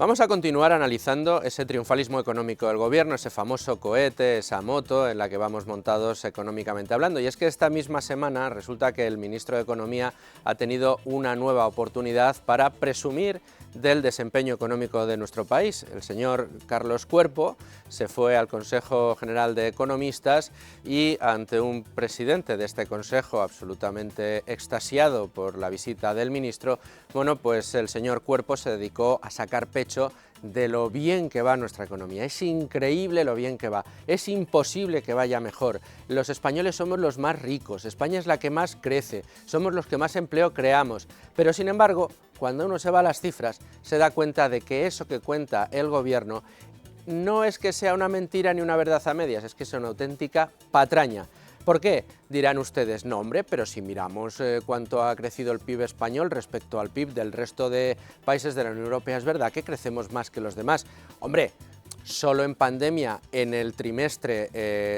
Vamos a continuar analizando ese triunfalismo económico del gobierno, ese famoso cohete, esa moto en la que vamos montados económicamente hablando. Y es que esta misma semana resulta que el ministro de Economía ha tenido una nueva oportunidad para presumir del desempeño económico de nuestro país. El señor Carlos Cuerpo se fue al Consejo General de Economistas y ante un presidente de este consejo absolutamente extasiado por la visita del ministro, bueno, pues el señor Cuerpo se dedicó a sacar pecho de lo bien que va nuestra economía. Es increíble lo bien que va, es imposible que vaya mejor. Los españoles somos los más ricos, España es la que más crece, somos los que más empleo creamos, pero sin embargo, cuando uno se va a las cifras, se da cuenta de que eso que cuenta el gobierno no es que sea una mentira ni una verdad a medias, es que es una auténtica patraña. ¿Por qué? Dirán ustedes, no hombre, pero si miramos cuánto ha crecido el PIB español respecto al PIB del resto de países de la Unión Europea, es verdad que crecemos más que los demás. Hombre, solo en pandemia, en el trimestre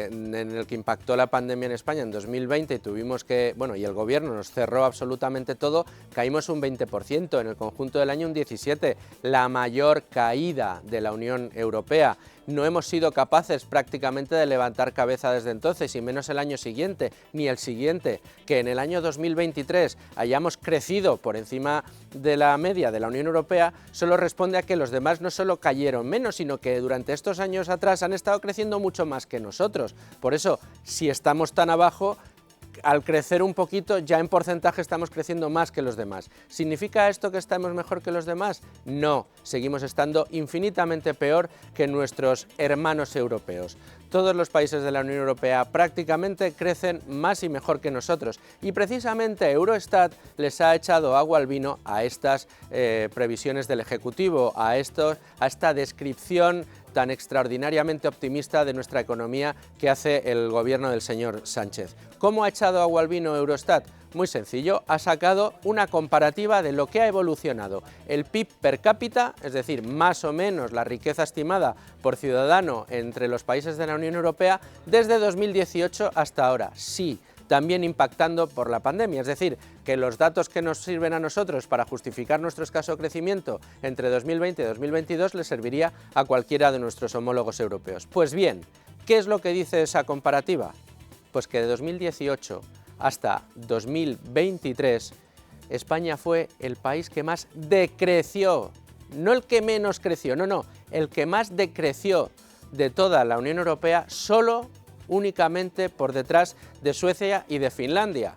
en el que impactó la pandemia en España en 2020 tuvimos que, bueno, y el gobierno nos cerró absolutamente todo, caímos un 20%, en el conjunto del año un 17%, la mayor caída de la Unión Europea. No hemos sido capaces prácticamente de levantar cabeza desde entonces, y menos el año siguiente, ni el siguiente. Que en el año 2023 hayamos crecido por encima de la media de la Unión Europea solo responde a que los demás no solo cayeron menos, sino que durante estos años atrás han estado creciendo mucho más que nosotros. Por eso, si estamos tan abajo, al crecer un poquito, ya en porcentaje estamos creciendo más que los demás. ¿Significa esto que estamos mejor que los demás? No, seguimos estando infinitamente peor que nuestros hermanos europeos. Todos los países de la Unión Europea prácticamente crecen más y mejor que nosotros, y precisamente Eurostat les ha echado agua al vino a estas previsiones del Ejecutivo, a esta descripción tan extraordinariamente optimista de nuestra economía que hace el gobierno del señor Sánchez. ¿Cómo ha echado agua al vino Eurostat? Muy sencillo, ha sacado una comparativa de lo que ha evolucionado el PIB per cápita, es decir, más o menos la riqueza estimada por ciudadano entre los países de la Unión Europea, desde 2018 hasta ahora. Sí, también impactando por la pandemia, es decir, que los datos que nos sirven a nosotros para justificar nuestro escaso crecimiento entre 2020 y 2022 les serviría a cualquiera de nuestros homólogos europeos. Pues bien, ¿qué es lo que dice esa comparativa? Pues que de 2018 hasta 2023 España fue el país que más decreció, no el que menos creció, no, el que más decreció de toda la Unión Europea, solo únicamente por detrás de Suecia y de Finlandia.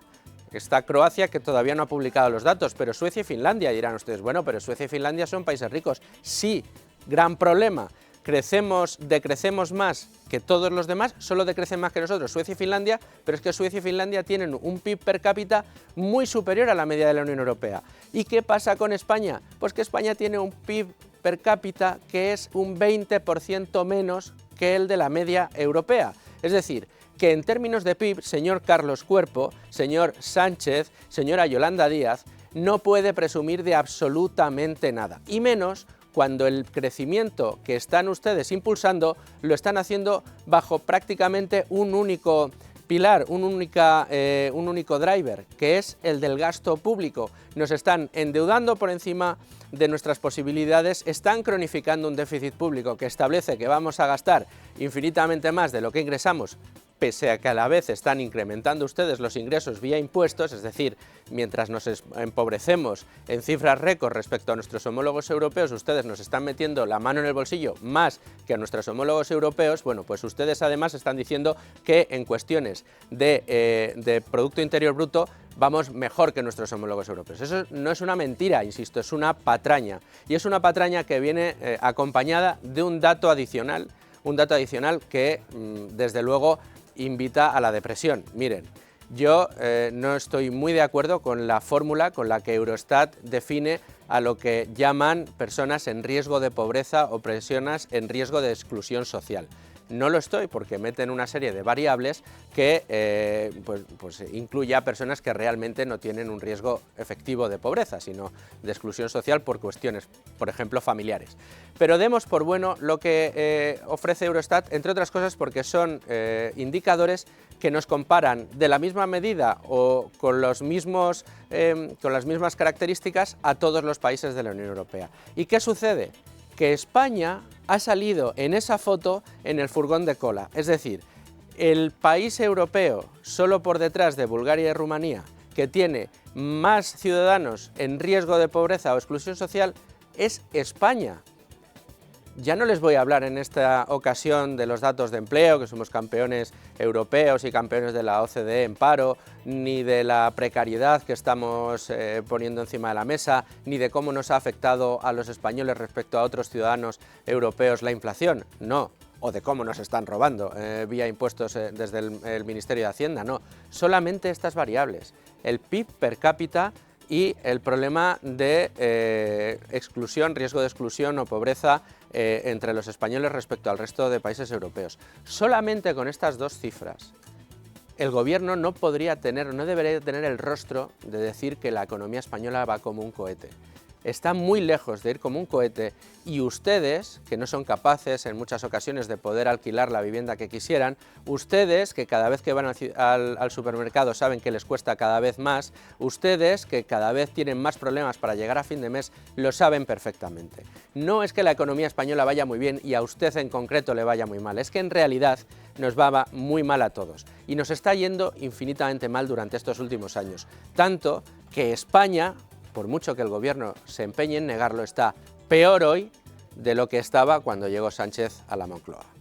Está Croacia, que todavía no ha publicado los datos, pero Suecia y Finlandia, dirán ustedes, bueno, pero Suecia y Finlandia son países ricos. Sí, gran problema, decrecemos más que todos los demás, solo decrecen más que nosotros, Suecia y Finlandia, pero es que Suecia y Finlandia tienen un PIB per cápita muy superior a la media de la Unión Europea. ¿Y qué pasa con España? Pues que España tiene un PIB per cápita que es un 20% menos que el de la media europea. Es decir, que en términos de PIB, señor Carlos Cuerpo, señor Sánchez, señora Yolanda Díaz, no puede presumir de absolutamente nada, y menos cuando el crecimiento que están ustedes impulsando lo están haciendo bajo prácticamente un único pilar, un único driver, que es el del gasto público. Nos están endeudando por encima de nuestras posibilidades, están cronificando un déficit público que establece que vamos a gastar infinitamente más de lo que ingresamos, pese a que a la vez están incrementando ustedes los ingresos vía impuestos, es decir, mientras nos empobrecemos en cifras récord respecto a nuestros homólogos europeos, ustedes nos están metiendo la mano en el bolsillo más que a nuestros homólogos europeos. Bueno, pues ustedes además están diciendo que en cuestiones de Producto Interior Bruto vamos mejor que nuestros homólogos europeos. Eso no es una mentira, insisto, es una patraña, y es una patraña que viene acompañada de un dato adicional que desde luego invita a la depresión. Miren, yo no estoy muy de acuerdo con la fórmula con la que Eurostat define a lo que llaman personas en riesgo de pobreza o personas en riesgo de exclusión social. No lo estoy, porque meten una serie de variables que pues incluye a personas que realmente no tienen un riesgo efectivo de pobreza, sino de exclusión social por cuestiones, por ejemplo, familiares. Pero demos por bueno lo que ofrece Eurostat, entre otras cosas porque son indicadores que nos comparan de la misma medida o con las mismas características a todos los países de la Unión Europea. ¿Y qué sucede? que España ha salido en esa foto en el furgón de cola. Es decir, el país europeo, solo por detrás de Bulgaria y Rumanía, que tiene más ciudadanos en riesgo de pobreza o exclusión social, es España. Ya no les voy a hablar en esta ocasión de los datos de empleo, que somos campeones europeos y campeones de la OCDE en paro, ni de la precariedad que estamos poniendo encima de la mesa, ni de cómo nos ha afectado a los españoles respecto a otros ciudadanos europeos la inflación, no, o de cómo nos están robando vía impuestos desde el Ministerio de Hacienda, no, solamente estas variables, el PIB per cápita y el problema de exclusión, riesgo de exclusión o pobreza entre los españoles respecto al resto de países europeos. Solamente con estas dos cifras, el gobierno no debería tener el rostro de decir que la economía española va como un cohete. Está muy lejos de ir como un cohete y ustedes, que no son capaces en muchas ocasiones de poder alquilar la vivienda que quisieran, ustedes que cada vez que van al supermercado saben que les cuesta cada vez más, ustedes que cada vez tienen más problemas para llegar a fin de mes, lo saben perfectamente. No es que la economía española vaya muy bien y a usted en concreto le vaya muy mal, es que en realidad nos va muy mal a todos y nos está yendo infinitamente mal durante estos últimos años, tanto que España, por mucho que el gobierno se empeñe en negarlo, está peor hoy de lo que estaba cuando llegó Sánchez a la Moncloa.